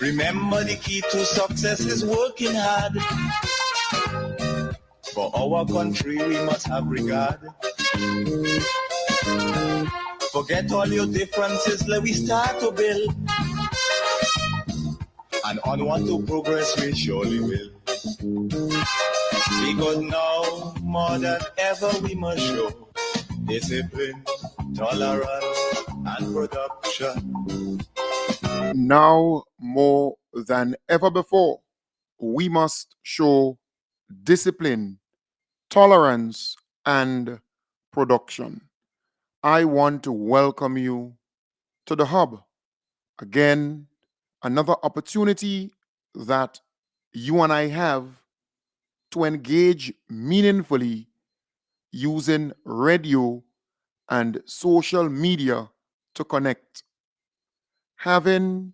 Remember, the key to success is working hard. For our country, we must have regard. Forget all your differences, let we start to build. And onward to progress we surely will. Because now, more than ever, we must show discipline, tolerance, and production. Now more than ever before, we must show discipline, tolerance, and production. I want to welcome you to the Hub. Again, another opportunity that you and I have to engage meaningfully using radio and social media to connect. Having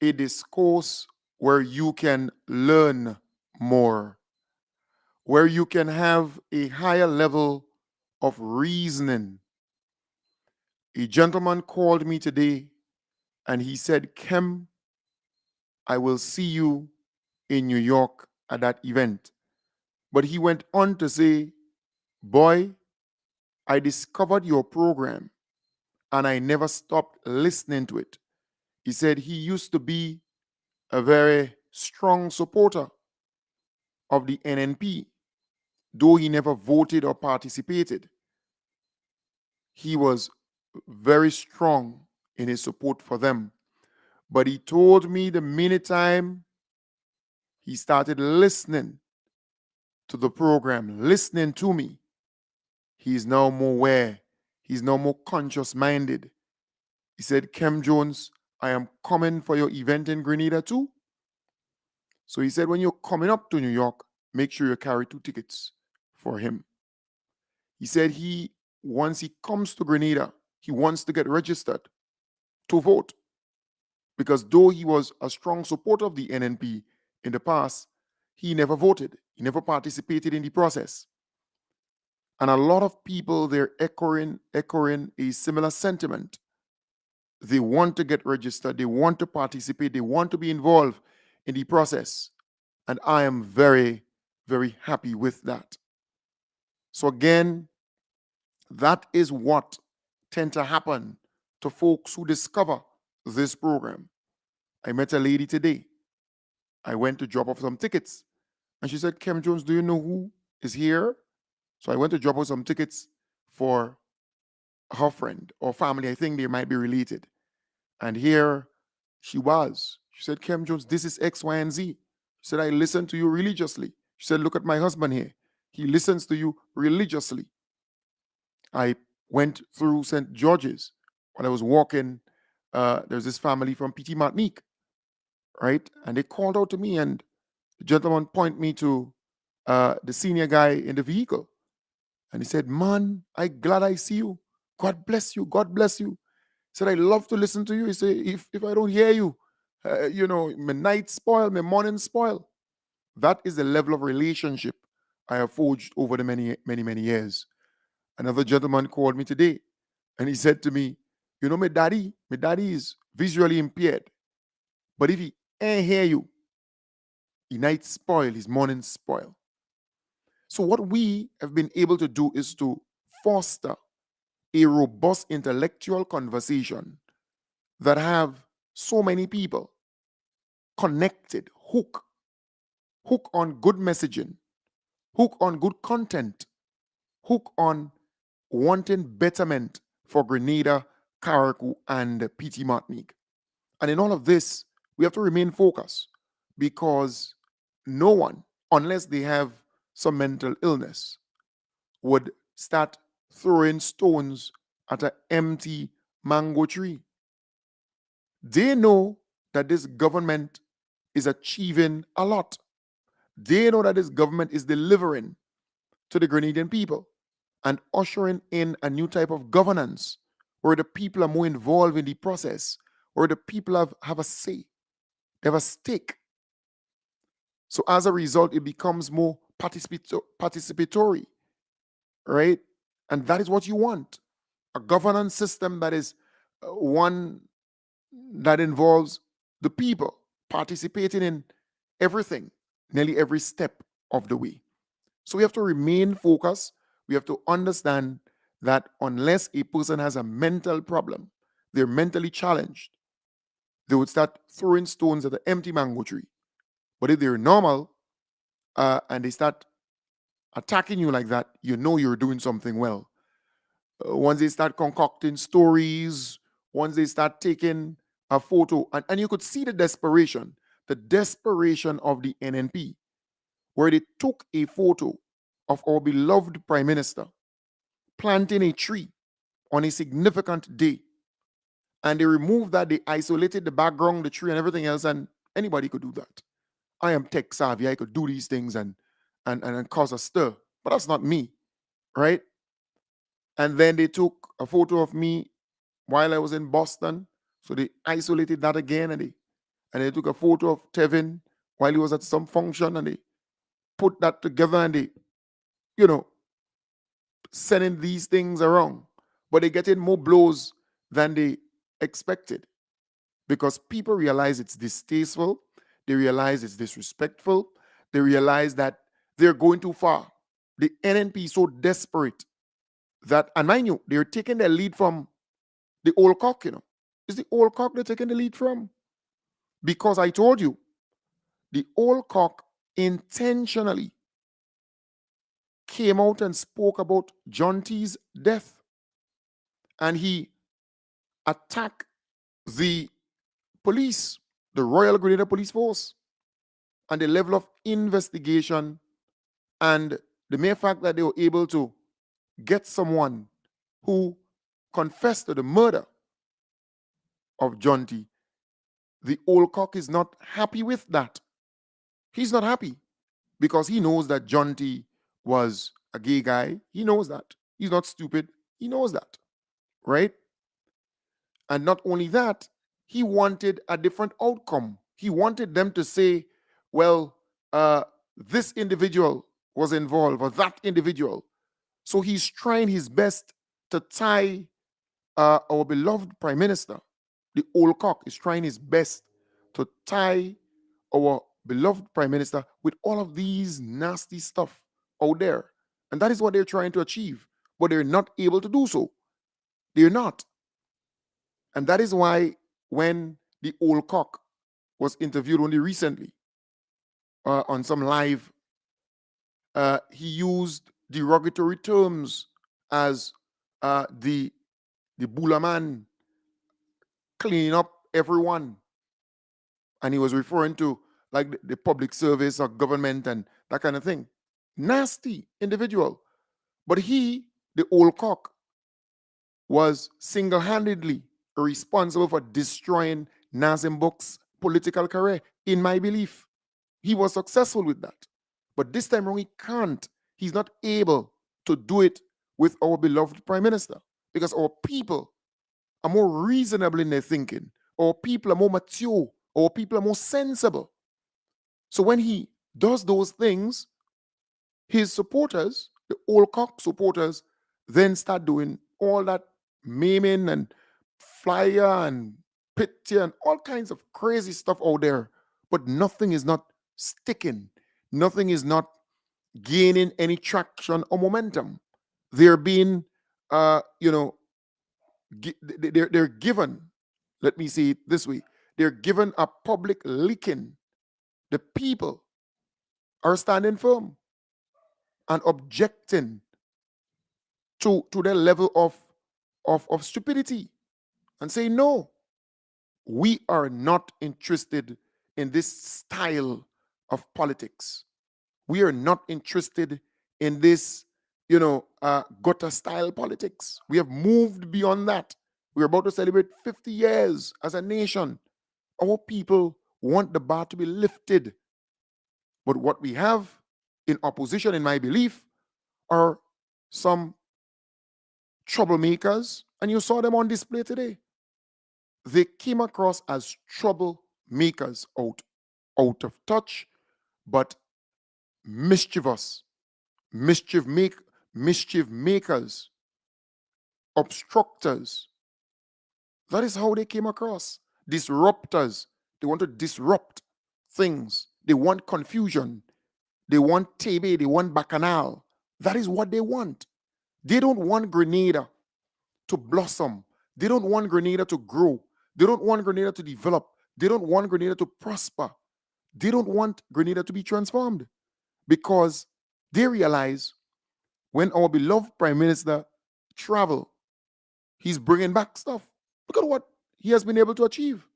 a discourse where you can learn more, where you can have a higher level of reasoning. A gentleman called me today and he said, Kem, I will see you in New York at that event. But he went on to say, boy, I discovered your program and I never stopped listening to it. He said he used to be a very strong supporter of the NNP, though he never voted or participated. He was very strong in his support for them. But he told me the minute time he started listening to the program, listening to me, he's now more aware. He's now more conscious minded. He said, Kem Jones, I am coming for your event in Grenada too. So he said, when you're coming up to New York, make sure you carry 2 tickets for him. He said once he comes to Grenada, he wants to get registered to vote. Because though he was a strong supporter of the NNP in the past, he never voted. He never participated in the process. And a lot of people, they're echoing a similar sentiment. They want to get registered. They want to participate. They want to be involved in the process. And I am very, very happy with that. So again, that is what tends to happen to folks who discover this program. I met a lady today. I went to drop off some tickets. And she said, Kem Jones, do you know who is here? So I went to drop off some tickets for her friend or family. I think they might be related. And here she was. She said, Kem Jones, this is X, Y, and Z. She said, I listen to you religiously. She said, look at my husband here. He listens to you religiously. I went through St. George's. When I was walking, there's this family from Petit Martinique, right? And they called out to me, and the gentleman pointed me to the senior guy in the vehicle. And he said, man, I'm glad I see you. God bless you. God bless you. He said, I love to listen to you. He said, if I don't hear you, my night spoil, my morning spoil. That is the level of relationship I have forged over the many, many, many years. Another gentleman called me today and he said to me, my daddy is visually impaired. But if he ain't hear you, his night spoil, his morning spoil. So what we have been able to do is to foster a robust intellectual conversation that have so many people connected, hook on good messaging, hook on good content, hook on wanting betterment for Grenada, Carriacou, and Petit Martinique. And in all of this, we have to remain focused because no one, unless they have some mental illness, would start throwing stones at an empty mango tree. They know that this government is achieving a lot. They know that this government is delivering to the Grenadian people and ushering in a new type of governance where the people are more involved in the process, where the people have a say, they have a stake. So as a result, it becomes more participatory, right? And that is what you want. A governance system that is one that involves the people participating in everything, nearly every step of the way. So we have to remain focused. We have to understand that unless a person has a mental problem, they're mentally challenged, they would start throwing stones at the empty mango tree. But if they're normal and they start attacking you like that, you know you're doing something well. Once they start concocting stories, once they start taking a photo, and you could see the desperation of the NNP, where they took a photo of our beloved Prime Minister planting a tree on a significant day. And they removed that, they isolated the background, the tree, and everything else, and anybody could do that. I am tech savvy, I could do these things and cause a stir. But that's not me, right? And then they took a photo of me while I was in Boston. So they isolated that again, and they took a photo of Tevin while he was at some function, and they put that together, and they, you know, sending these things around. But they getting more blows than they expected because people realize it's distasteful, they realize it's disrespectful, they realize that they're going too far. The NNP is so desperate that, and mind you, they're taking their lead from the old cock, It's the old cock they're taking the lead from. Because I told you, the old cock intentionally came out and spoke about John T's death. And he attacked the police, the Royal Grenada Police Force, and the level of investigation and the mere fact that they were able to get someone who confessed to the murder of John T. The old cock is not happy with that. He's not happy because he knows that John T was a gay guy. He knows that. He's not stupid. He knows that, right? And not only that, he wanted a different outcome. He wanted them to say, well, this individual was involved or that individual. So he's trying his best to tie our beloved Prime Minister. The old cock is trying his best to tie our beloved Prime Minister with all of these nasty stuff out there. And that is what they're trying to achieve. But they're not able to do so. They're not. And that is why when the old cock was interviewed only recently on some live, he used derogatory terms as the Bula man cleaning up everyone. And he was referring to like the public service or government and that kind of thing. Nasty individual. But he, the old cock, was single-handedly responsible for destroying Nazim Bok's political career, in my belief. He was successful with that. But this time around, he can't. He's not able to do it with our beloved Prime Minister because our people are more reasonable in their thinking. Our people are more mature. Our people are more sensible. So when he does those things, his supporters, the old cock supporters, then start doing all that maiming and flyer and picture and all kinds of crazy stuff out there. But nothing is not sticking. Nothing is not gaining any traction or momentum. They're being, they're given, let me say it this way, they're given a public licking. The people are standing firm and objecting to their level of stupidity and saying, no, we are not interested in this style of politics. We are not interested in this, gutter style politics. We have moved beyond that. We're about to celebrate 50 years as a nation. Our people want the bar to be lifted. But what we have in opposition, in my belief, are some troublemakers, and you saw them on display today. They came across as troublemakers, out of touch, but mischievous, mischief make mischief makers, obstructors. That is how they came across. Disruptors. They want to disrupt things. They want confusion. They want TB. They want bacchanal. That is what they want. They don't want Grenada to blossom. They don't want Grenada to grow. They don't want Grenada to develop. They don't want Grenada to prosper. They don't want Grenada to be transformed, because they realize when our beloved Prime Minister travel, he's bringing back stuff. Look at what he has been able to achieve.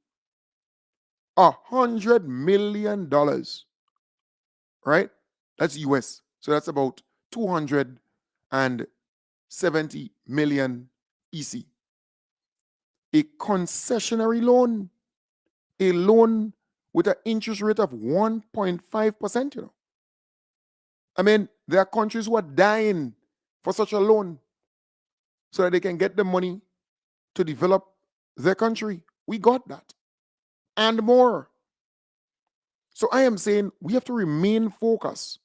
$100 million, right? That's US. So that's about 270 million EC. A concessionary loan, a loan with an interest rate of 1.5%, you know. I mean, there are countries who are dying for such a loan so that they can get the money to develop their country. We got that and more. So I am saying we have to remain focused,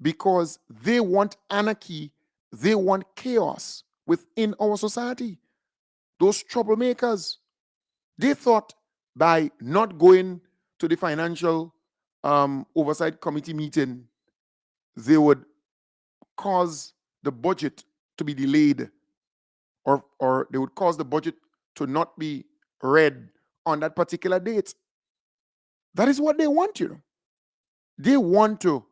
because they want anarchy, they want chaos within our society. Those troublemakers, they thought by not going to the Financial Oversight Committee meeting, they would cause the budget to be delayed, or they would cause the budget to not be read on that particular date. That is what they want, you know. They want to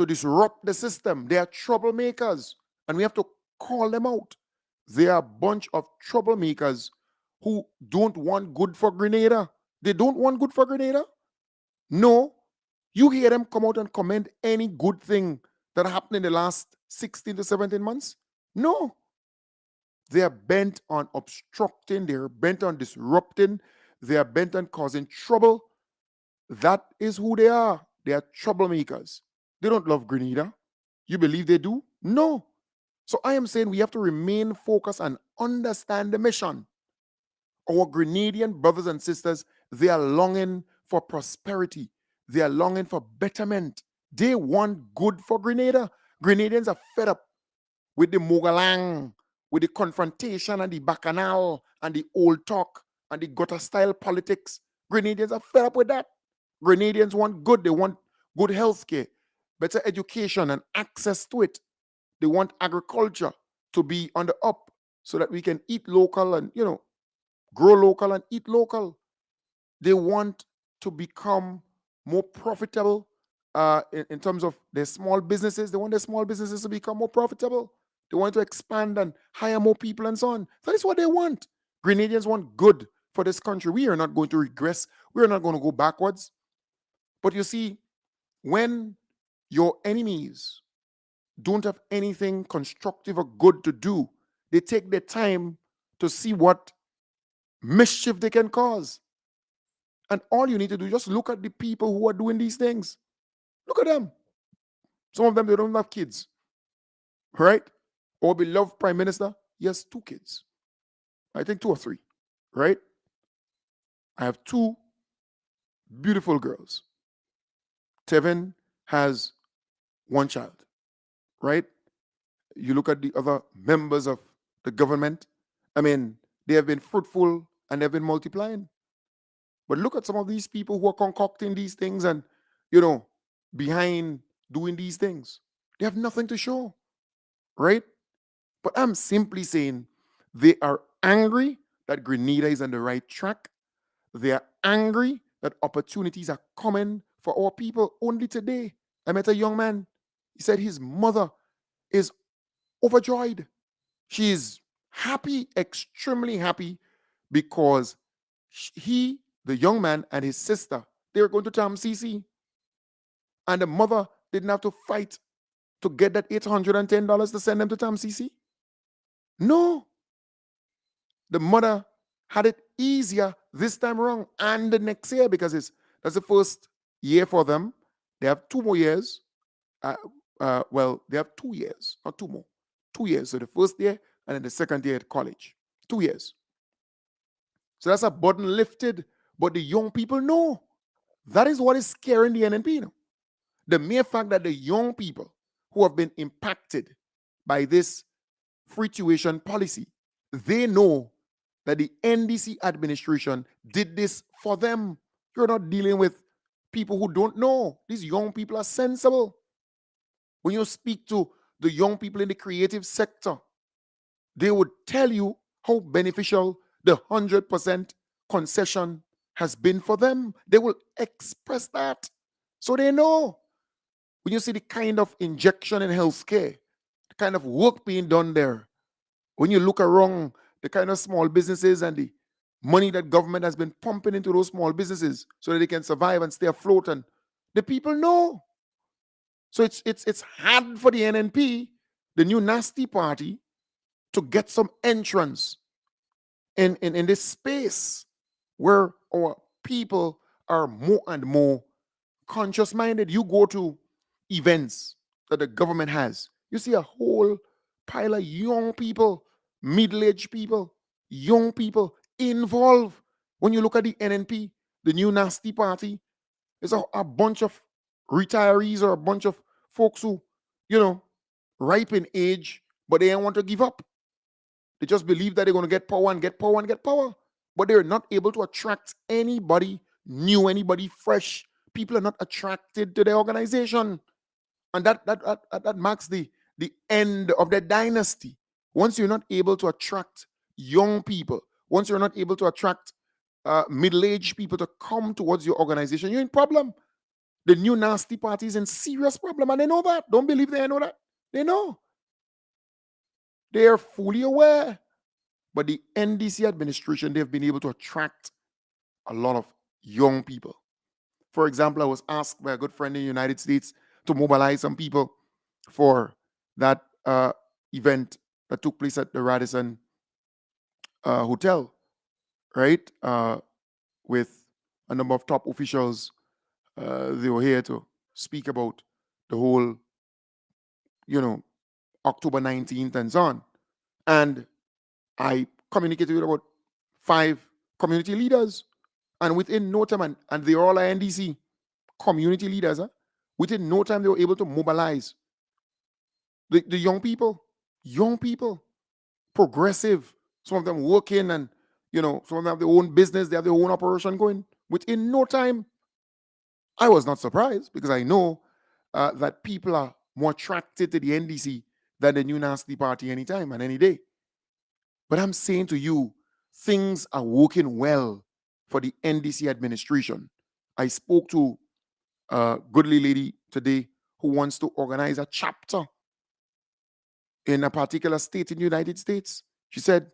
disrupt the system. They are troublemakers, and we have to call them out. They are a bunch of troublemakers who don't want good for Grenada. They don't want good for Grenada. No, you hear them come out and comment any good thing that happened in the last 16 to 17 months? No. They are bent on obstructing. They are bent on disrupting. They are bent on causing trouble. That is who they are. They are troublemakers. They don't love Grenada. You believe they do? No. So I am saying we have to remain focused and understand the mission. Our Grenadian brothers and sisters, they are longing for prosperity. They are longing for betterment. They want good for Grenada. Grenadians are fed up with the Mogalang, with the confrontation and the bacchanal and the old talk and the gutter style politics. Grenadians are fed up with that. Grenadians want good. They want good health care, better education and access to it. They want agriculture to be on the up so that we can eat local and, you know, grow local and eat local. They want to become more profitable in terms of their small businesses. They want their small businesses to become more profitable. They want to expand and hire more people and so on. That is what they want. Grenadians want good for this country. We are not going to regress. We are not going to go backwards. But you see, when your enemies don't have anything constructive or good to do, they take their time to see what mischief they can cause. And all you need to do is just look at the people who are doing these things. Look at them. Some of them, they don't have kids. Right? Our beloved Prime Minister, he has 2 kids. I think 2 or 3. Right? I have 2 beautiful girls. Tevin has 1 child. Right? You look at the other members of the government. I mean, they have been fruitful and they've been multiplying. But look at some of these people who are concocting these things and, you know, behind doing these things. They have nothing to show, right? But I'm simply saying they are angry that Grenada is on the right track. They are angry that opportunities are coming for our people. Only today, I met a young man. He said his mother is overjoyed. She is happy, extremely happy, because he, the young man, and his sister, they were going to TAMCC. And the mother didn't have to fight to get that $810 to send them to TAMCC. No. The mother had it easier this time around and the next year, because that's the first year for them. They have 2 more years. Uh, well, they have 2 years, not two more. 2 years. So the first year and then the second year at college. 2 years. So that's a burden lifted. But the young people know. That is what is scaring the NNP. You know? The mere fact that the young people who have been impacted by this free tuition policy, they know that the NDC administration did this for them. You're not dealing with people who don't know. These young people are sensible. When you speak to the young people in the creative sector, they would tell you how beneficial the 100% concession has been for them. They will express that. So they know. When you see the kind of injection in healthcare, the kind of work being done there, when you look around the kind of small businesses and the money that government has been pumping into those small businesses so that they can survive and stay afloat, and the people know. So it's hard for the NNP, the new nasty party, to get some entrance in this space where our people are more and more conscious minded. You go to events that the government has, you see a whole pile of young people, middle-aged people, young people involved. When you look at the NNP, the new nasty party, there's a bunch of retirees or a bunch of folks who, you know, ripe in age, but they don't want to give up. They just believe that they're going to get power and get power and get power. But they're not able to attract anybody new, anybody fresh. People are not attracted to their organization. And that marks the end of the dynasty. Once you're not able to attract young people, once you're not able to attract middle-aged people to come towards your organization, you're in problem. The new nasty party is in serious problem, and they know that. Don't believe they know that. They know. They are fully aware. But the NDC administration, they've been able to attract a lot of young people. For example, I was asked by a good friend in the United States to mobilize some people for that event that took place at the Radisson Hotel, right? With a number of top officials. They were here to speak about the whole, October 19th and so on. And I communicated with about 5 community leaders. And within no time, and they're all NDC community leaders, huh? Within no time, they were able to mobilize the young people, progressive. Some of them working and, some of them have their own business, they have their own operation going. Within no time, I was not surprised because I know that people are more attracted to the NDC than the new nasty party anytime and any day. But I'm saying to you, things are working well for the NDC administration. I spoke to a goodly lady today who wants to organize a chapter in a particular state in the United States. She said,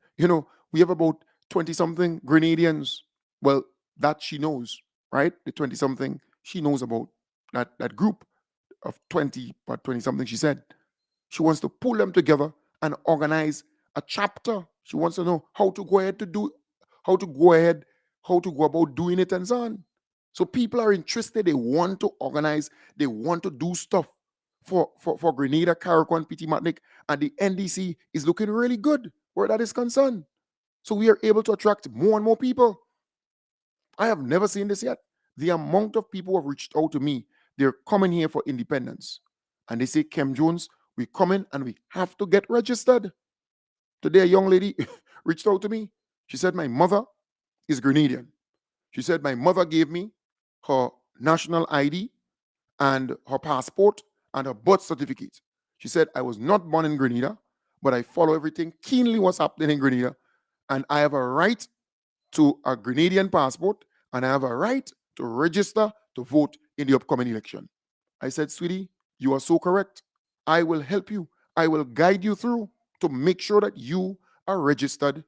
we have about 20-something Grenadians. Well, that she knows, right? The 20-something, she knows about that group of 20, but 20-something, she said. She wants to pull them together and organize a chapter. She wants to know how to go about doing it and so on. So people are interested. They want to organize. They want to do stuff for Grenada, Carriacou, and Petit Martinique. And the NDC is looking really good where that is concerned. So we are able to attract more and more people. I have never seen this yet. The amount of people who have reached out to me, they're coming here for independence. And they say, Kem Jones, we come in and we have to get registered. Today, a young lady reached out to me. She said, my mother is Grenadian. She said, my mother gave me her national ID and her passport and her birth certificate. She said, I was not born in Grenada, but I follow everything keenly what's happening in Grenada. And I have a right to a Grenadian passport, and I have a right to register to vote in the upcoming election. I said, sweetie, you are so correct. I will help you. I will guide you through to make sure that you are registered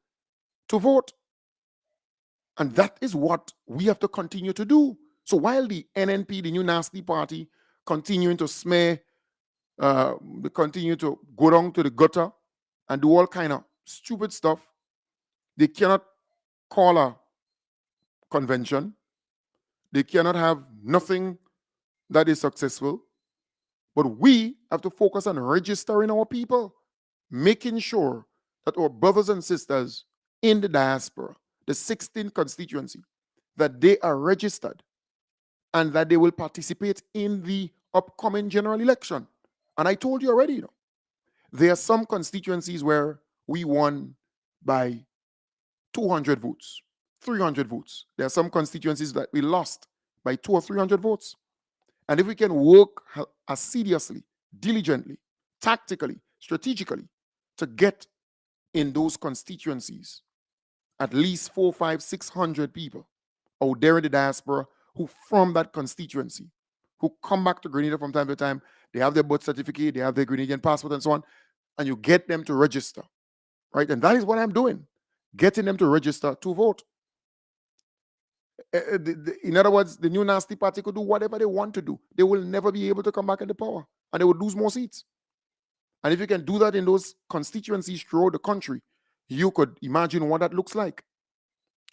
to vote. And that is what we have to continue to do. So while the NNP, the new nasty party, continuing to smear, they continue to go down to the gutter and do all kind of stupid stuff, they cannot call a convention. They cannot have nothing that is successful. But we have to focus on registering our people, making sure that our brothers and sisters in the diaspora, the 16th constituency, that they are registered and that they will participate in the upcoming general election. And I told you already, there are some constituencies where we won by 200 votes, 300 votes. There are some constituencies that we lost by 200 or 300 votes. And if we can work assiduously, diligently, tactically, strategically to get in those constituencies at least 400, 500, 600 people out there in the diaspora who from that constituency, who come back to Grenada from time to time, they have their birth certificate, they have their Grenadian passport and so on, and you get them to register, right? And that is what I'm doing, getting them to register to vote. In other words, the new nasty party could do whatever they want to do. They will never be able to come back into power, and they would lose more seats. And if you can do that in those constituencies throughout the country, you could imagine what that looks like.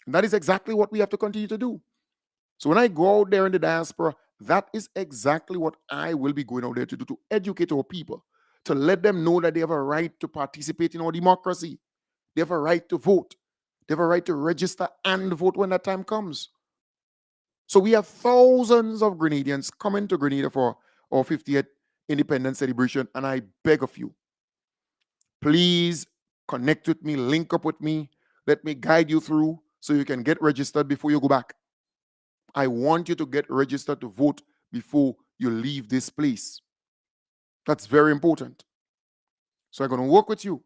And that is exactly what we have to continue to do. So when I go out there in the diaspora, that is exactly what I will be going out there to do, to educate our people, to let them know that they have a right to participate in our democracy. They have a right to vote. They have a right to register and vote when that time comes. So we have thousands of Grenadians coming to Grenada for our 50th independence celebration, and I beg of you, please connect with me, link up with me, let me guide you through so you can get registered before you go back. I want you to get registered to vote before you leave this place. That's very important. So I'm going to work with you.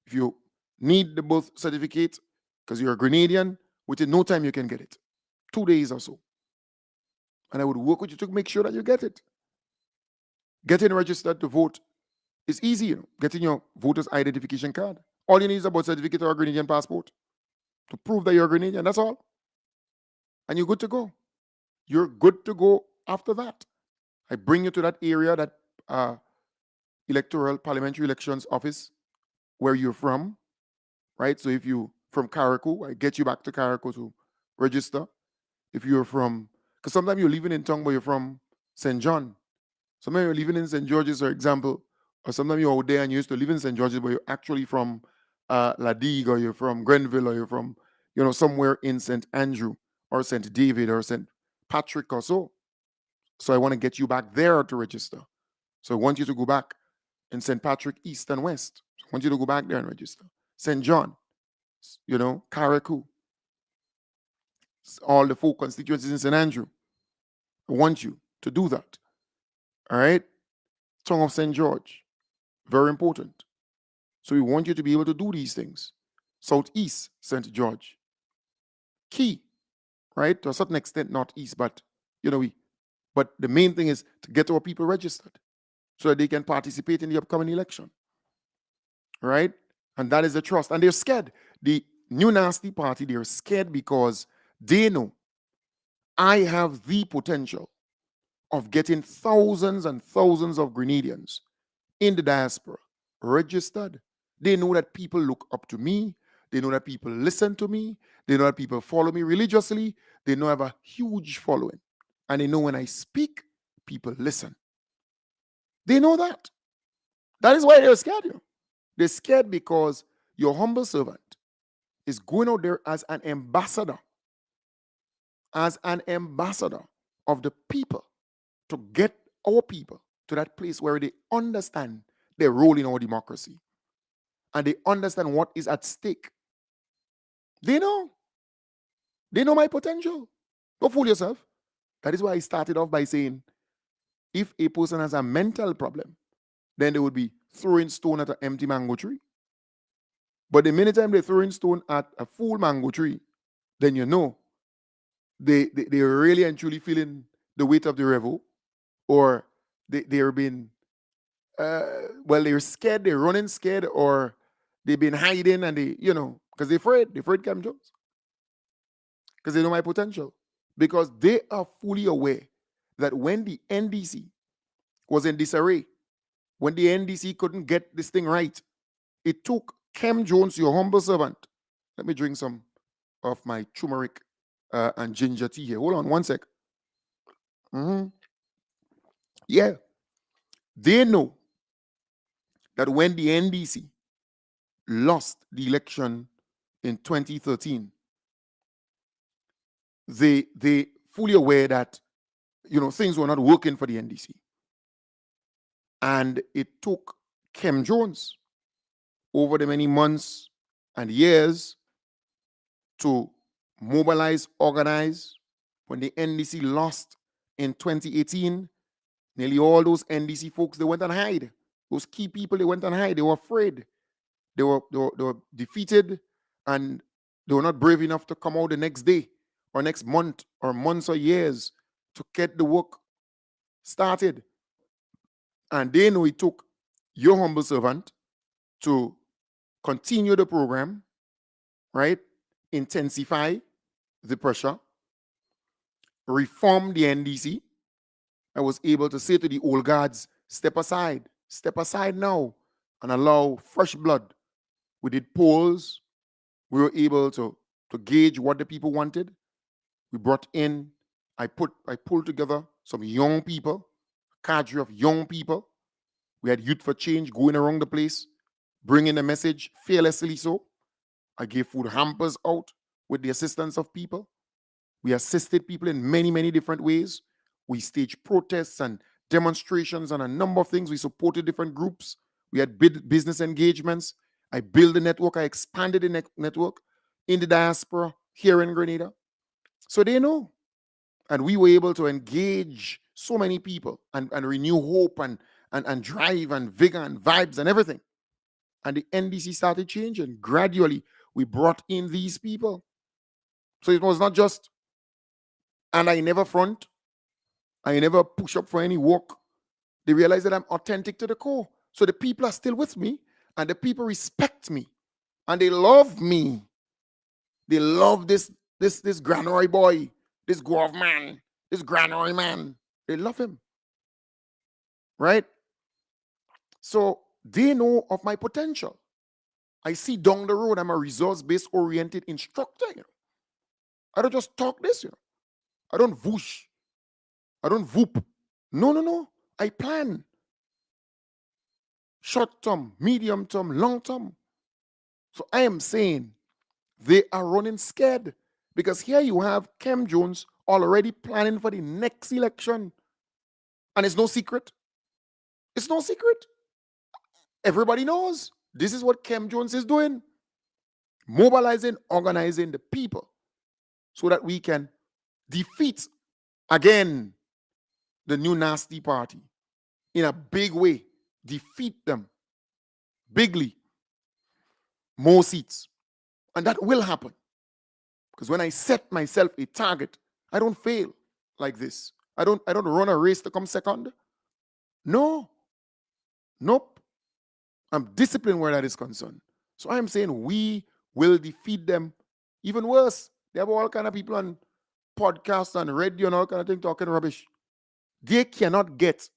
If you need the birth certificate because you're a Grenadian, within no time you can get it. 2 days or so. And I would work with you to make sure that you get it. Getting registered to vote is easy. Getting your voter's identification card. All you need is a birth certificate or a Grenadian passport to prove that you're a Grenadian. That's all. And you're good to go. You're good to go after that. I bring you to that area, that electoral parliamentary elections office where you're from, right? So if you from Carriacou, I get you back to Carriacou to register. If you're from, because sometimes you're living in Tongue, but you're from St. John. Sometimes you're living in St. George's, for example, or sometimes you're out there and you used to live in St. George's, but you're actually from La Digue, or you're from Grenville, or you're from, somewhere in St. Andrew, or St. David, or St. Patrick, or so. So I want to get you back there to register. So I want you to go back in St. Patrick, East and West. I want you to go back there and register. St. John, Carriacou, all the 4 constituencies in St. Andrew. I want you to do that. All right? Tongue of St. George, very important. So we want you to be able to do these things. Southeast St. George, key, right? To a certain extent, not east, but, but the main thing is to get our people registered so that they can participate in the upcoming election. All right? And that is the trust. And they're scared. The new nasty party, they're scared because they know I have the potential of getting thousands and thousands of Grenadians in the diaspora registered. They know that people look up to me. They know that people listen to me. They know that people follow me religiously. They know I have a huge following. And they know when I speak, people listen. They know that. That is why they're scared. They're scared because your humble servant is going out there as an ambassador of the people, to get our people to that place where they understand their role in our democracy and they understand what is at stake. They know my potential. Don't fool yourself. That is why I started off by saying, if a person has a mental problem, then they would be throwing stone at an empty mango tree. But the minute time they're throwing stone at a full mango tree, then they're really and truly feeling the weight of the revel, or they're being, they're scared, they're running scared, or they've been hiding and because they're afraid Cam Jones. Because they know my potential. Because they are fully aware that when the NDC was in disarray, when the NDC couldn't get this thing right, it took Cam Jones, your humble servant. Let me drink some of my turmeric and ginger tea here. Hold on one sec. Yeah, they know that when the NDC lost the election in 2013, they fully aware that things were not working for the NDC. And it took Kem Jones over the many months and years to mobilize, organize. When the NDC lost in 2018, nearly all those NDC folks, they went and hide. Those key people, they went and hide. They were afraid. They were defeated, and they were not brave enough to come out the next day or next month or months or years to get the work started. And they know it took your humble servant to continue the program, right? Intensify the pressure, reform the NDC. I was able to say to the old guards, step aside now, and allow fresh blood. We did polls. We were able to gauge what the people wanted. We brought in, I pulled together some young people, a cadre of young people. We had Youth for Change going around the place, bringing the message fearlessly so. I gave food hampers out with the assistance of people. We assisted people in many, many different ways. We staged protests and demonstrations and a number of things. We supported different groups. We had business engagements. I built the network. I expanded the network in the diaspora here in Grenada. So they know. And we were able to engage so many people and renew hope and drive and vigor and vibes and everything. And the NDC started changing. Gradually, we brought in these people. So it was not just, and I never front, I never push up for any work. They realize that I'm authentic to the core. So the people are still with me, and the people respect me, and they love me. They love this Granroy boy, this Grove man, this Granroy man. They love him, right? So they know of my potential. I see down the road I'm a results-based oriented instructor. I don't just talk this. I don't whoosh. I don't whoop. No. I plan. Short term, medium term, long term. So I am saying they are running scared, because here you have Kem Jones already planning for the next election. And it's no secret. It's no secret. Everybody knows this is what Kem Jones is doing. Mobilizing, organizing the people so that we can defeat again the new nasty party in a big way. Defeat them bigly. More seats. And that will happen. Because when I set myself a target, I don't fail like this. I don't run a race to come second. No. Nope. I'm disciplined where that is concerned. So I'm saying we will defeat them. Even worse, they have all kind of people on podcasts and radio and all kind of things talking rubbish. They cannot get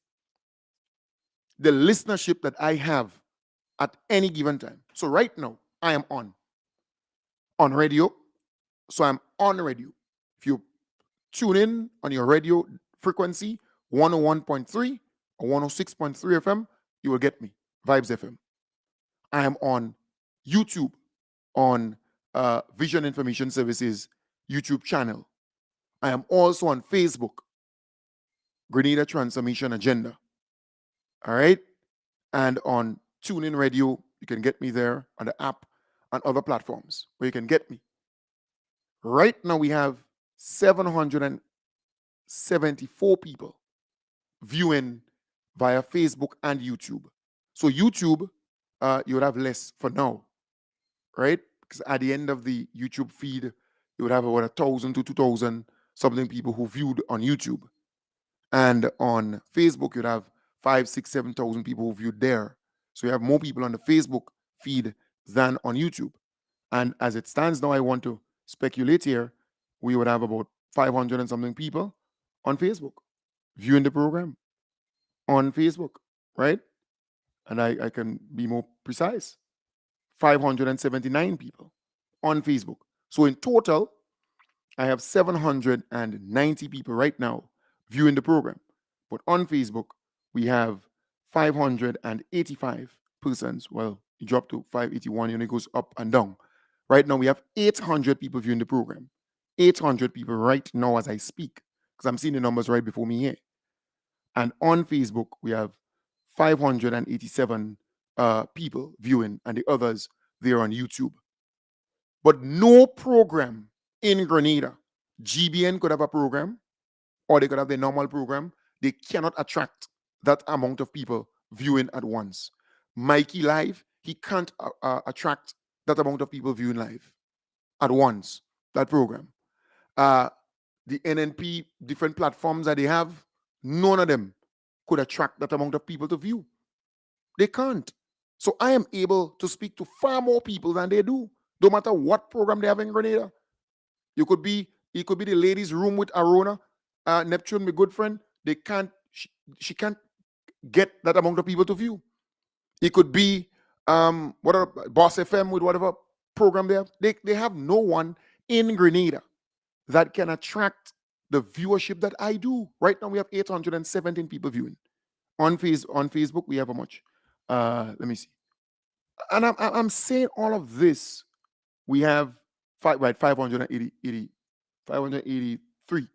the listenership that I have at any given time. So right now, I am on radio. So I'm on radio. If you tune in on your radio frequency, 101.3 or 106.3 FM, you will get me, Vibes FM. I am on YouTube, on Vision Information Services YouTube channel. I am also on Facebook, Grenada Transformation Agenda. All right? And on TuneIn Radio, you can get me there, on the app and other platforms where you can get me. Right now, we have 774 people viewing via Facebook and YouTube. So YouTube, you would have less for now, right? Because at the end of the YouTube feed, you would have about 1,000 to 2,000 something people who viewed on YouTube. And on Facebook, you'd have 5, 6, 7,000 people who viewed there. So you have more people on the Facebook feed than on YouTube. And as it stands now, I want to speculate here, we would have about 500 and something people on Facebook viewing the program on Facebook, right? And I can be more precise. 579 people on Facebook. So in total, I have 790 people right now viewing the program. But on Facebook, we have 585 persons. Well, it dropped to 581 and it goes up and down. Right now, we have 800 people viewing the program. 800 people right now as I speak, because I'm seeing the numbers right before me here. And on Facebook, we have 587 people viewing, and the others, they're on YouTube. But no program in Grenada, GBN could have a program, or they could have their normal program. They cannot attract that amount of people viewing at once. Mikey Live, he can't attract that amount of people viewing live at once, that program. The NNP, different platforms that they have, none of them could attract that amount of people to view. They can't. So I am able to speak to far more people than they do, no matter what program they have in Grenada. It could be the ladies' room with Arona, Neptune, my good friend. They can't. She can't get that amount of people to view. It could be Boss FM with whatever program they have. They have no one in Grenada that can attract the viewership that I do. Right now, we have 817 people viewing. On Facebook, we have how much? Let me see. And I'm saying all of this. We have 583,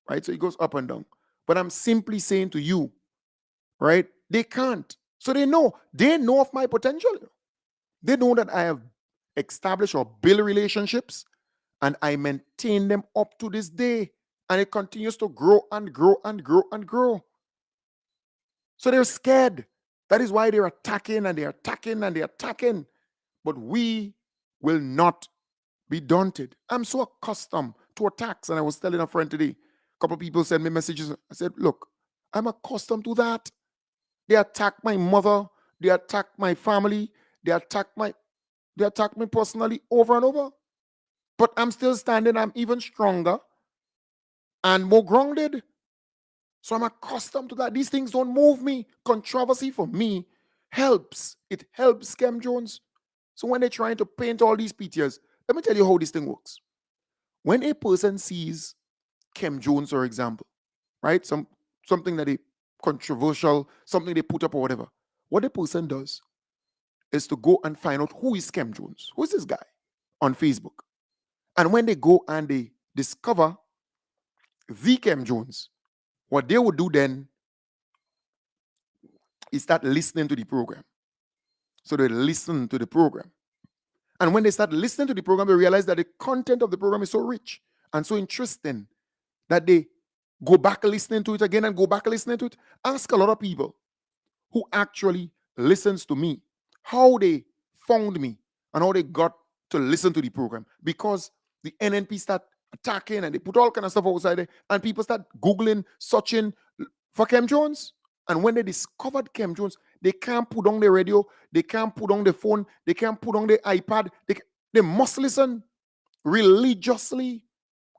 right? So it goes up and down. But I'm simply saying to you, right? They can't. So they know of my potential. They know that I have established or built relationships and I maintain them up to this day. And it continues to grow and grow and grow and grow. So they're scared. That is why they're attacking and they're attacking and they're attacking. But we will not be daunted. I'm so accustomed to attacks. And I was telling a friend today, a couple of people sent me messages. I said, look, I'm accustomed to that. They attack my mother. They attack my family. They attack me personally over and over. But I'm still standing. I'm even stronger and more grounded. So I'm accustomed to that. These things don't move me. Controversy for me helps. It helps Kem Jones. So when they're trying to paint all these pictures, let me tell you how this thing works. When a person sees Kem Jones, for example, right? Something that is controversial, something they put up or whatever, what the person does is to go and find out who is Kem Jones. Who is this guy on Facebook? And when they go and they discover the Kem Jones, what they would do then is start listening to the program. So they listen to the program. And when they start listening to the program, they realize that the content of the program is so rich and so interesting that they go back listening to it again and go back listening to it. Ask a lot of people who actually listens to me how they found me and how they got to listen to the program, because the NNP start attacking and they put all kind of stuff outside there and people start Googling, searching for Kem Jones. And when they discovered Kem Jones, they can't put on the radio, they can't put on the phone, they can't put on the iPad. They must listen religiously,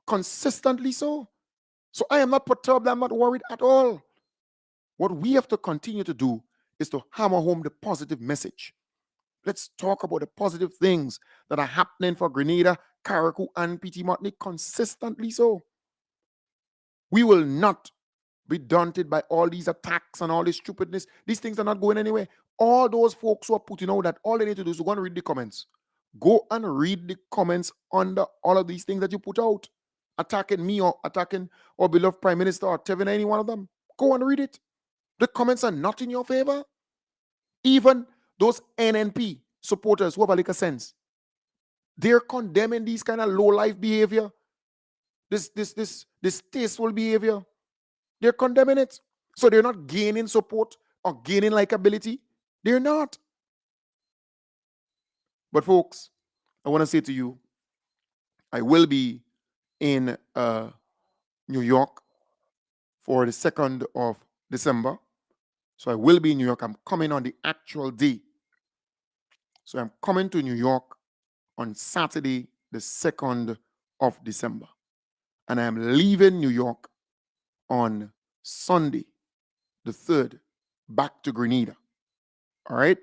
consistently so. So I am not perturbed, I'm not worried at all. What we have to continue to do is to hammer home the positive message. Let's talk about the positive things that are happening for Grenada, Carriacou, and PT Martinique consistently so. We will not be daunted by all these attacks and all this stupidness. These things are not going anywhere. All those folks who are putting out that, all they need to do is to go and read the comments. Go and read the comments under all of these things that you put out. Attacking me or attacking our beloved Prime Minister or Tevin, any one of them. Go and read it. The comments are not in your favor. Even those NNP supporters who have a little sense, they're condemning these kind of low-life behavior, this tasteful behavior. They're condemning it. So they're not gaining support or gaining likability. They're not. But folks, I want to say to you, I will be in New York for the 2nd of December. So I will be in New York. I'm coming on the actual day. So I'm coming to New York on Saturday, the 2nd of December. And I'm leaving New York on Sunday, the 3rd, back to Grenada. All right?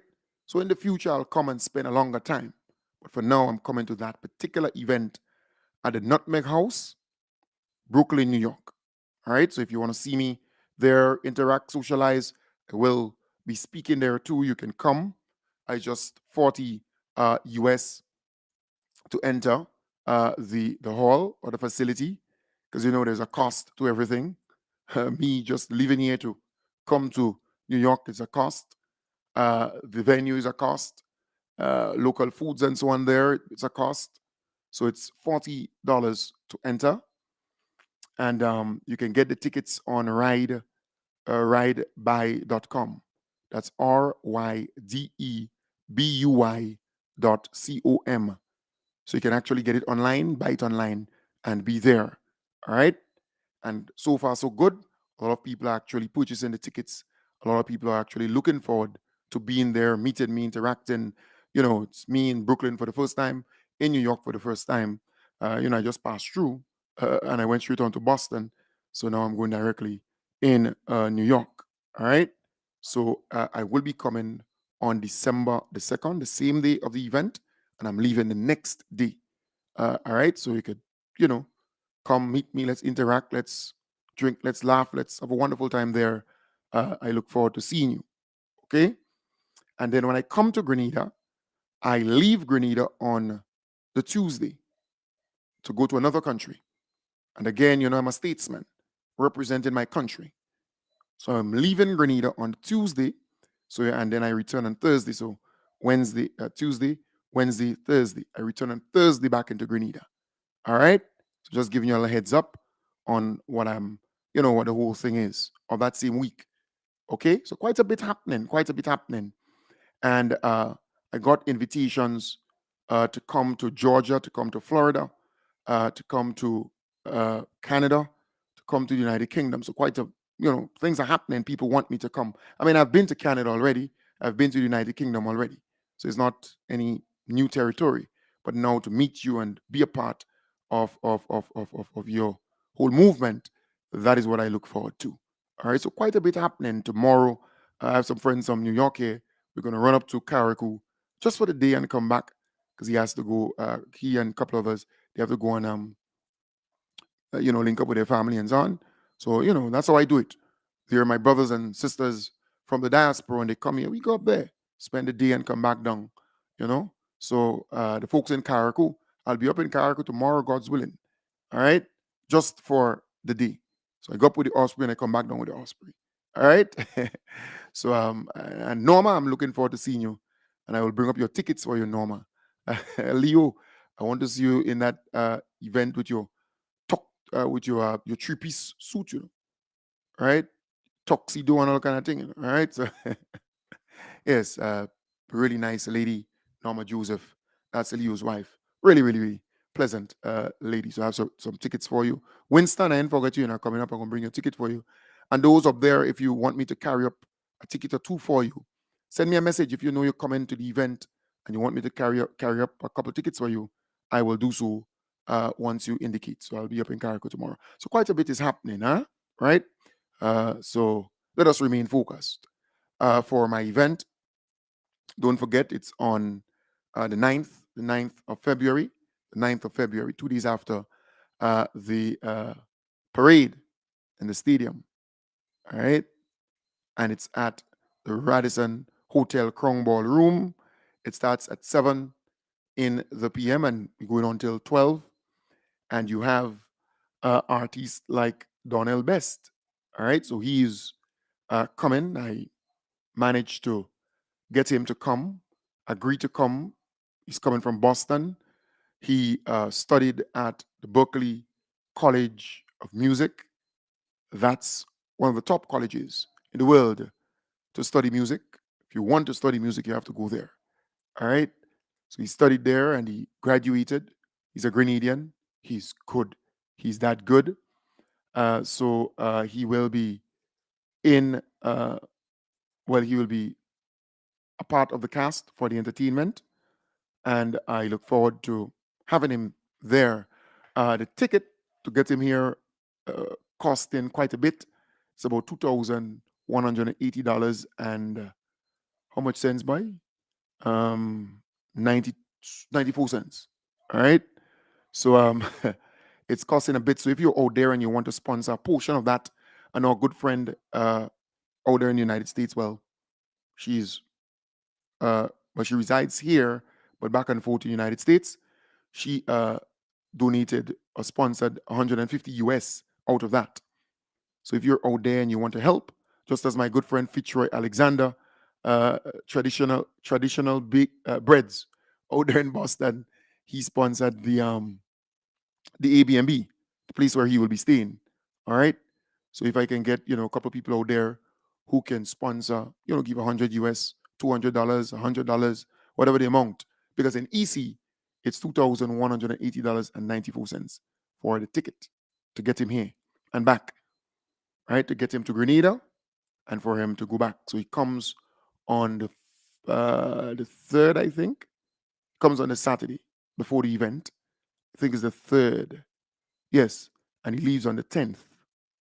So in the future, I'll come and spend a longer time. But for now, I'm coming to that particular event at the Nutmeg House, Brooklyn, New York. All right? So if you want to see me, there, interact, socialize. I will be speaking there too. You can come. I just 40 US to enter the hall or the facility, because there's a cost to everything. Me just living here to come to New York is a cost. The venue is a cost. Local foods and so on there, it's a cost. So it's $40 to enter, and you can get the tickets on ridebuy.com. That's RYDEBUY.com. So you can actually get it online, buy it online, and be there. All right. And so far, so good. A lot of people are actually purchasing the tickets. A lot of people are actually looking forward to being there, meeting me, interacting. It's me in Brooklyn for the first time, in New York for the first time. I just passed through and I went straight on to Boston. So now I'm going directly in New York. All right. So I will be coming on December the 2nd, the same day of the event, and I'm leaving the next day. All right. So you could, you know, come meet me. Let's interact. Let's drink. Let's laugh. Let's have a wonderful time there. I look forward to seeing you. Okay. And then when I come to Grenada, I leave Grenada on the Tuesday to go to another country. And again, I'm a statesman representing my country. So I'm leaving Grenada on Tuesday. So, and then I return on Thursday. So Wednesday, Tuesday, Wednesday, Thursday. I return on Thursday back into Grenada. All right. So just giving you a heads up on what what the whole thing is of that same week. Okay. So quite a bit happening, quite a bit happening. And I got invitations to come to Georgia, to come to Florida, to come to Canada, to come to the United Kingdom. So quite a, things are happening. People want me to come. I mean, I've been to Canada already. I've been to the United Kingdom already. So it's not any new territory. But now to meet you and be a part of your whole movement, that is what I look forward to. All right. So quite a bit happening tomorrow. I have some friends from New York here. We're going to run up to Carriacou just for the day and come back because he has to go. He and a couple of us, they have to go and link up with their family and so on. So that's how I do it. They're my brothers and sisters from the diaspora, and they come here. We go up there, spend the day, and come back down. So the folks in Carriacou, I'll be up in Carriacou tomorrow, God's willing. All right, just for the day. So I go up with the Osprey and I come back down with the Osprey. All right. So and Norma, I'm looking forward to seeing you, and I will bring up your tickets for you, Norma. Leo, I want to see you in that event with your your three-piece suit, right? Tuxedo and all kind of thing, all right? So yes, really nice lady, Norma Joseph. That's Leo's wife. Really, really, really pleasant lady. So I have some tickets for you. Winston, I didn't forget you, coming up. I'm going to bring you a ticket for you. And those up there, if you want me to carry up a ticket or two for you, send me a message if you know you're coming to the event and you want me to carry up a couple of tickets for you. I will do so once you indicate. So I'll be up in Carriacou tomorrow. So quite a bit is happening, huh? Right? So let us remain focused. For my event, don't forget it's on the 9th of February, 2 days after the parade in the stadium. All right. And it's at the Radisson Hotel Crown Ballroom. It starts at 7 in the PM and we're going on till 12. And you have artists like Donnell Best. All right. So he's coming. I managed to get him to come, agree to come. He's coming from Boston. He studied at the Berklee College of Music. That's one of the top colleges in the world to study music. If you want to study music, you have to go there. All right. So he studied there and he graduated. He's a Grenadian. He's good. He's that good. So he will be in, he will be a part of the cast for the entertainment. And I look forward to having him there. The ticket to get him here costing quite a bit. It's about $2,180 and how much cents by? 90, 94 cents. All right. So it's costing a bit. So if you're out there and you want to sponsor a portion of that, And our good friend out there in the United States, well, she's well, she resides here, but back and forth to the United States. She donated or sponsored 150 US out of that. So if you're out there and you want to help, just as my good friend Fitzroy Alexander, traditional big breads out there in Boston, he sponsored the Airbnb, the place where he will be staying. All right. So if I can get a couple of people out there who can sponsor, give 100 US, $200, $100, whatever the amount, because in EC it's $2,180.94 for the ticket to get him here and back, right? To get him to Grenada and for him to go back. So he comes on the third, I think. Comes on the Saturday before the event. I think it's the third. Yes, and he leaves on the 10th.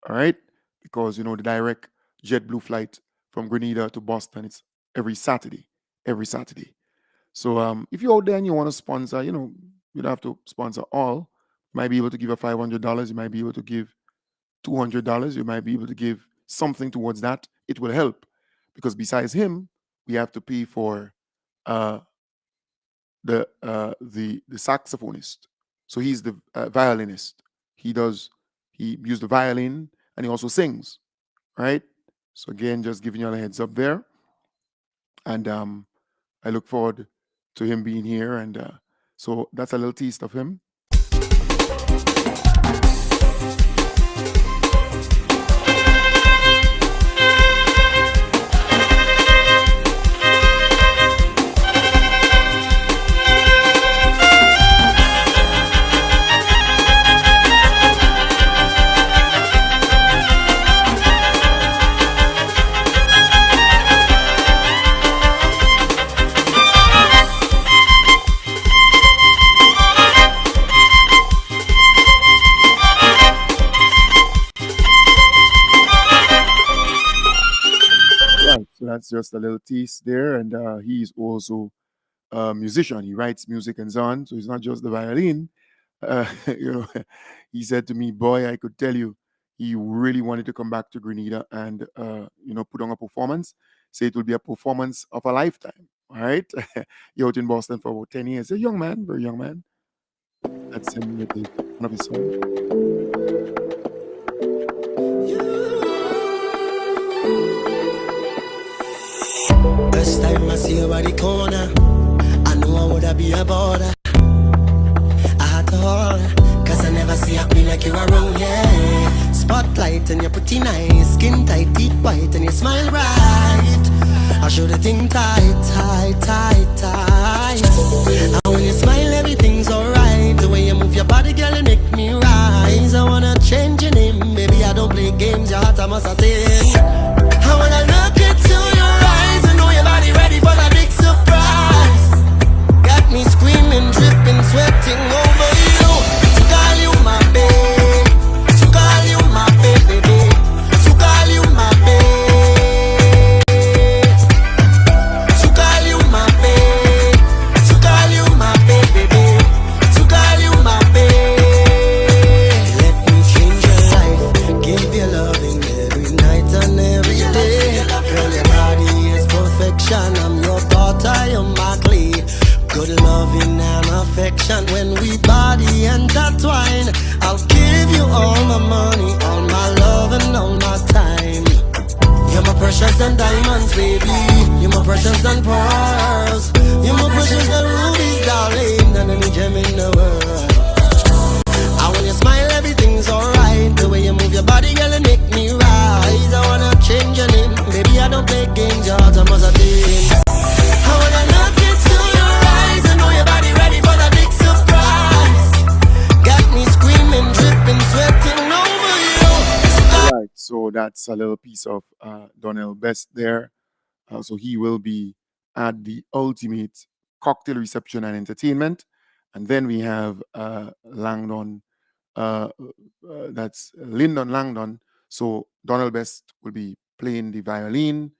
All right, because the direct JetBlue flight from Grenada to Boston, it's every Saturday, every Saturday. So if you're out there and you want to sponsor, you don't have to sponsor all. You might be able to give a $500. You might be able to give $200. You might be able to give something towards that. It will help because besides him, we have to pay for the saxophonist. So he's the violinist. He used the violin and he also sings, right? So again, just giving you all a heads up there. And I look forward to him being here. And so that's a little taste of him. Right. So that's just a little tease there. And he's also a musician. He writes music and so on. So he's not just the violin. You know, he said to me, "Boy, I could tell you, he really wanted to come back to Grenada and put on a performance. Say it will be a performance of a lifetime. All right, you're out in Boston for about 10 years. A young man, very young man. That's him with one of his songs. First time I see you by the corner, I knew I would be a border. I had to hold, cause I never see a queen like you around, yeah. Spotlight and you're pretty nice, skin tight, teeth white, and you smile bright. I show the thing tight, tight, tight, tight. And when you smile, everything's alright. The way you move your body, girl, you make me rise. I wanna change your name, baby, I don't play games, your heart I must attain. I wanna look into your eyes, I know your body ready for the big surprise. Got me screaming, dripping, sweating over you. To call you my babe, to call you my baby, to call you my babe, to call you my babe, to call you my baby, to call you my babe. Let me change your life, give you loving every night and every day. Girl, your body is perfection, I'm your daughter, you're my clay. Good loving and affection when we body intertwine. I'll give you all my money, all my love and all my time. You're my precious and diamonds, baby. You're my precious and pearls. You're my precious and rubies, darling, and any gem in the world. And when you smile, everything's alright. The way you move your body, girl, you make me rise. I wanna change your name, baby, I don't play games, your heart I must attain. I wanna look into your eyes, I know your body ready for the big surprise. Got me screaming, dripping, sweating over you. Right. So that's a little piece of Donnell Best there. So he will be at the ultimate cocktail reception and entertainment. And then we have Langdon, that's Lyndon Langdon. So Donnell Best will be playing the violin.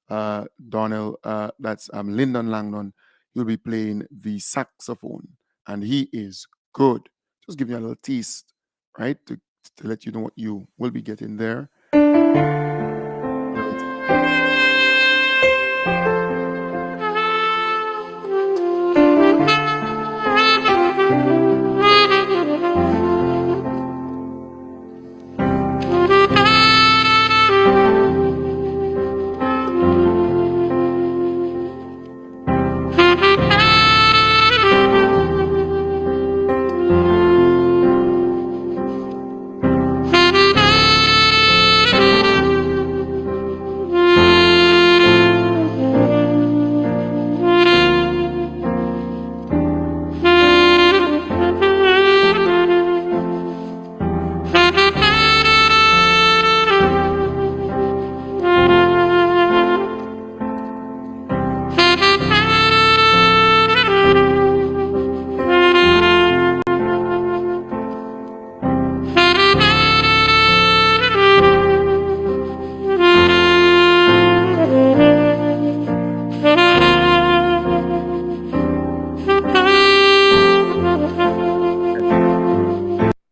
That's Lyndon Langdon, he'll be playing the saxophone. And he is good. Just giving you a little taste, right? To let you know what you will be getting there.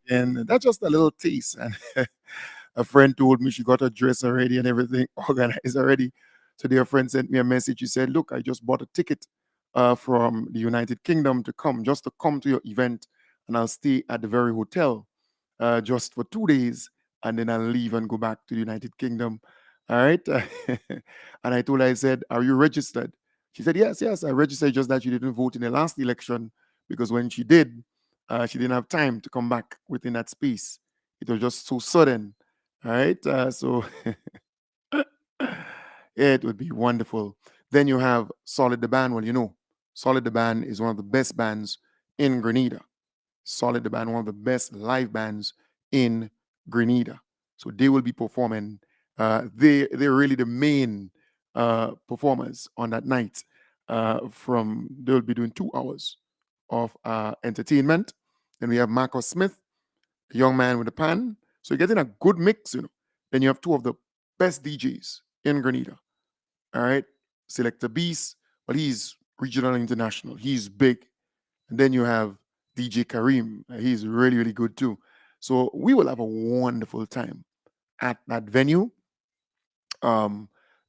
And that's just a little taste. And a friend told me she got her dress already and everything organized already. Today, a friend sent me a message. She said, "Look, I just bought a ticket from the United Kingdom to come, just to come to your event, and I'll stay at the very hotel just for 2 days, and then I'll leave and go back to the United Kingdom." All right. And I told her, I said, "Are you registered?" She said, "Yes, yes, I registered, just that she didn't vote in the last election because when she didn't have time to come back within that space. It was just so sudden." All right. So it would be wonderful. Then you have Solid the Band. Well, Solid the Band is one of the best bands in Grenada. Solid the Band, one of the best live bands in Grenada. So they will be performing. They're really the main performers on that night. They'll be doing 2 hours of entertainment. Then we have Marcus Smith, the young man with the pan. So you're getting a good mix. Then you have two of the best DJs in Grenada. All right. Selector Beast, but he's regional and international. He's big. And then you have DJ Kareem. He's really, really good too. So we will have a wonderful time at that venue.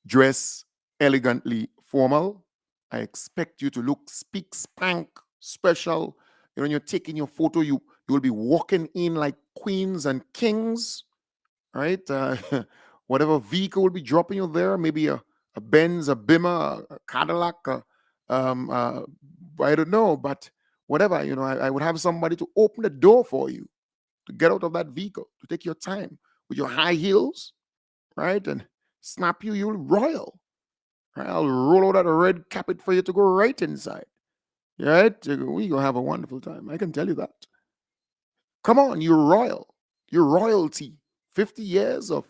Dress elegantly formal. I expect you to look speak spank special. When you're taking your photo, you will be walking in like queens and kings, right? Whatever vehicle will be dropping you there, maybe a Benz, a Bimmer, a Cadillac, I don't know, but whatever, I would have somebody to open the door for you to get out of that vehicle, to take your time with your high heels, right? And snap you're royal. Right? I'll roll out that red carpet for you to go right inside. Right? We're gonna have a wonderful time. I can tell you that. Come on, you're royal. You're royalty. 50 years of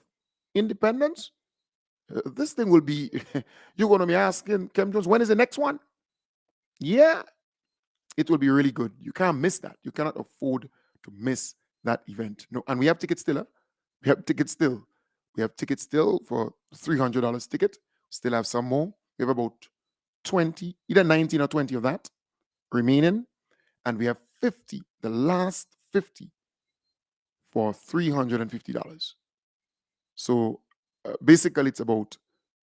independence. This thing will be, you're going to be asking Kem Jones, when is the next one? Yeah, it will be really good. You can't miss that. You cannot afford to miss that event. No, and we have tickets still. Huh? We have tickets still. We have tickets still for $300 ticket. Still have some more. We have about 20, either 19 or 20 of that remaining. And we have 50, the last 50 for $350. So basically, it's about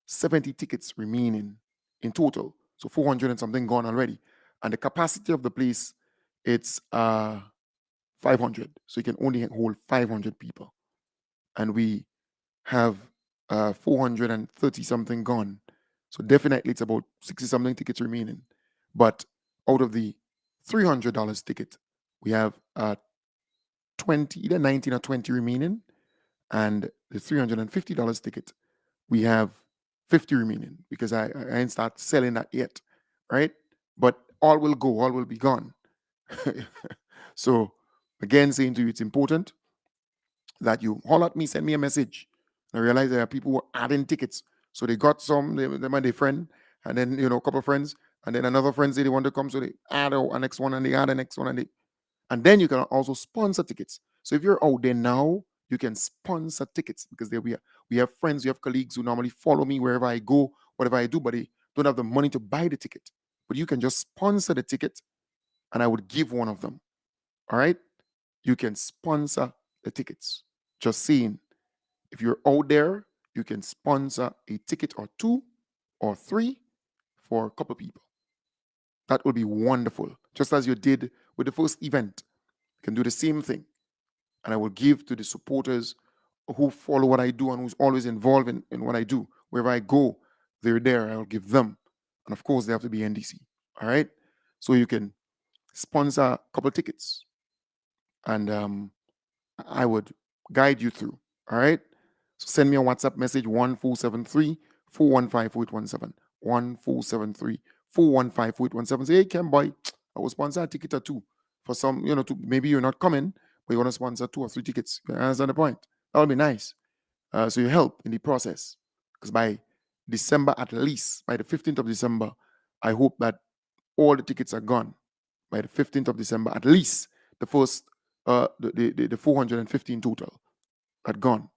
70 tickets remaining in total. So 400 and something gone already. And the capacity of the place, it's 500. So you can only hold 500 people. And we have 430 something gone. So definitely it's about 60 something tickets remaining. But out of the $300 ticket, we have 20, either 19 or 20 remaining. And the $350 ticket, we have 50 remaining because I ain't start selling that yet, right? But all will go, all will be gone. So again, saying to you, it's important that you holler at me, send me a message. I realize there are people who are adding tickets. So they got some, they might be friend, and then a couple of friends, and then another friend say they want to come, so they add a next one and they add the next one, and then you can also sponsor tickets. So if you're out there now, you can sponsor tickets because we have friends, we have colleagues who normally follow me wherever I go, whatever I do, but they don't have the money to buy the ticket. But you can just sponsor the ticket, and I would give one of them. All right, you can sponsor the tickets. Just saying, if you're out there, you can sponsor a ticket or 2 or 3 for a couple people. That would be wonderful. Just as you did with the first event, you can do the same thing. And I will give to the supporters who follow what I do and who's always involved in what I do. Wherever I go, they're there. I'll give them. And of course, they have to be NDC. All right. So you can sponsor a couple tickets. And I would guide you through. All right. So send me a WhatsApp message 1473 415 4817. 1473 415 4817. Say, hey, Kem boy, I will sponsor a ticket or 2 for some, maybe you're not coming, but you want to sponsor 2 or 3 tickets. You understand the point? That would be nice. So you help in the process. Because by December, at least, by the 15th of December, I hope that all the tickets are gone. By the 15th of December, at least the first, the 415 total are gone.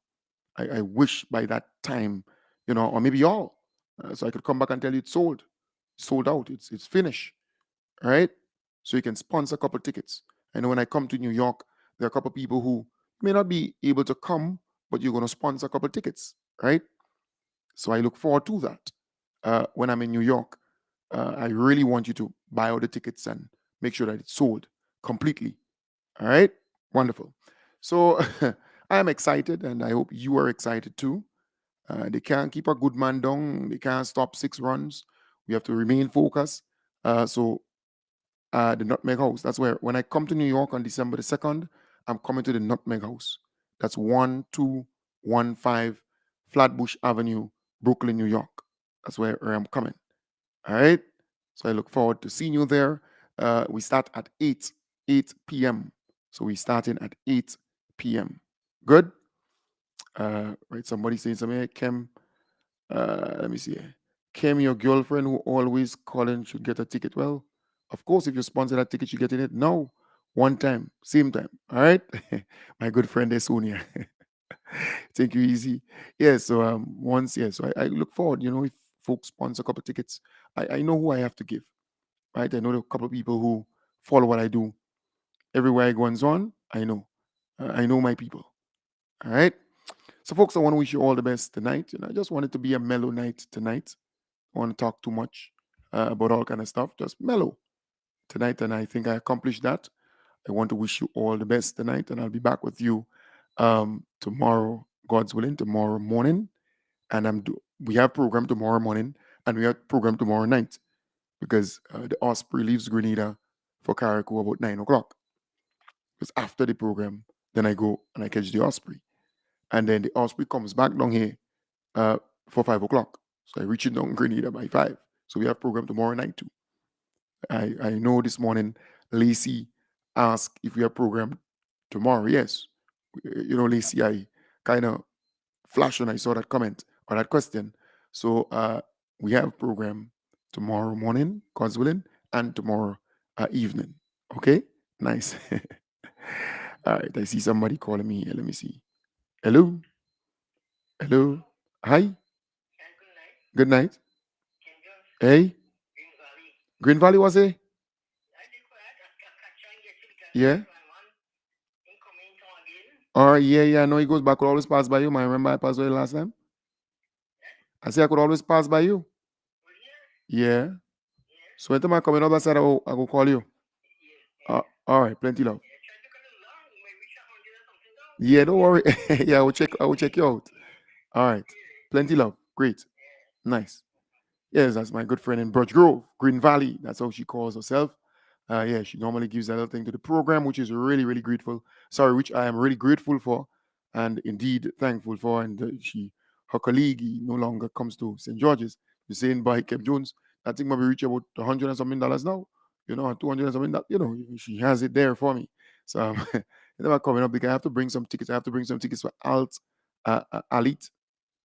I wish by that time, or maybe all, so I could come back and tell you it's sold out, it's finished, right? So you can sponsor a couple tickets. I know when I come to New York, there are a couple people who may not be able to come, but you're going to sponsor a couple tickets, right? So I look forward to that. When I'm in New York, I really want you to buy all the tickets and make sure that it's sold completely. All right? Wonderful. So I am excited, and I hope you are excited too. They can't keep a good man down. They can't stop 6 runs. We have to remain focused. So the Nutmeg House, that's where, when I come to New York on December the 2nd, I'm coming to the Nutmeg House. That's 1215 Flatbush Avenue, Brooklyn, New York. That's where I'm coming. All right? So I look forward to seeing you there. We start at 8 p.m. So we starting at 8 p.m. Good? Right, somebody saying something. Hey, Kem, let me see. Kem, your girlfriend who always calling should get a ticket. Well, of course, if you sponsor that ticket, you get in it. No, one time, same time. All right? My good friend is Sonia. Take you easy. Yeah, so once, yeah, so I look forward, if folks sponsor a couple tickets, I know who I have to give. Right? I know a couple of people who follow what I do. Everywhere I go and so on, I know. I know my people. All right? So, folks, I want to wish you all the best tonight. I just want it to be a mellow night tonight. I want to talk too much about all kind of stuff. Just mellow tonight, and I think I accomplished that. I want to wish you all the best tonight, and I'll be back with you tomorrow, God's willing, tomorrow morning. And we have program tomorrow morning, and we have program tomorrow night, because the Osprey leaves Grenada for Carriacou about 9 o'clock. Because after the program, then I go and I catch the Osprey. And then the Osprey comes back down here for 5 o'clock. So I reach it down Grenada by 5. So we have program tomorrow night too. I know this morning Lacey asked if we have program tomorrow. Yes. Lacey, I kind of flashed when I saw that comment or that question. So we have program tomorrow morning, God's willing, and tomorrow evening. Okay? Nice. All right. I see somebody calling me here. Let me see. Hello? Hello? Hi? Good night. Hey? Green Valley was it? Yeah? Yeah. I know he goes back. Could always pass by you. I remember I passed by you last time. I said I could always pass by you. Yeah. So when I'm coming up, I said I will call you. All right. Plenty love. Yeah, don't worry. Yeah, I will check you out. All right. Plenty love. Great. Nice. Yes, that's my good friend in Birch Grove, Green Valley. That's how she calls herself. Yeah, she normally gives a little thing to the program, which is really, really grateful. Sorry, which I am really grateful for, and indeed thankful for. And her colleague, he no longer comes to St. George's. You're saying by Kem Jones, I think maybe reach about $100 and something now. And 200 and something. She has it there for me. So never coming up because I have to bring some tickets. I have to bring some tickets for Alit.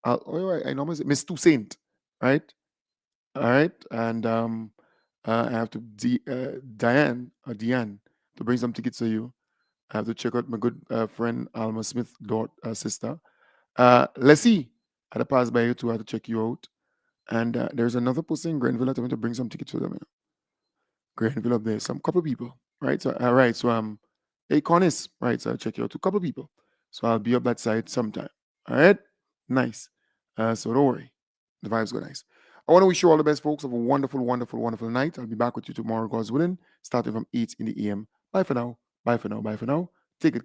I normally say Miss Toussaint, right? All right, and I have to Diane to bring some tickets to you. I have to check out my good friend Alma Smith, sister. Let's see. I had to pass by you too. I had to check you out. And there's another person in Grenville that I want to bring some tickets for them. Grenville up there, some couple people, right? So all right, so Acornis, right? So I'll check you out, a couple people. So I'll be up that side sometime. All right? Nice. So don't worry. The vibes go nice. I want to wish you all the best, folks. Have a wonderful, wonderful, wonderful night. I'll be back with you tomorrow, God's willing, starting from 8 in the AM. Bye for now. Bye for now. Bye for now. Take it.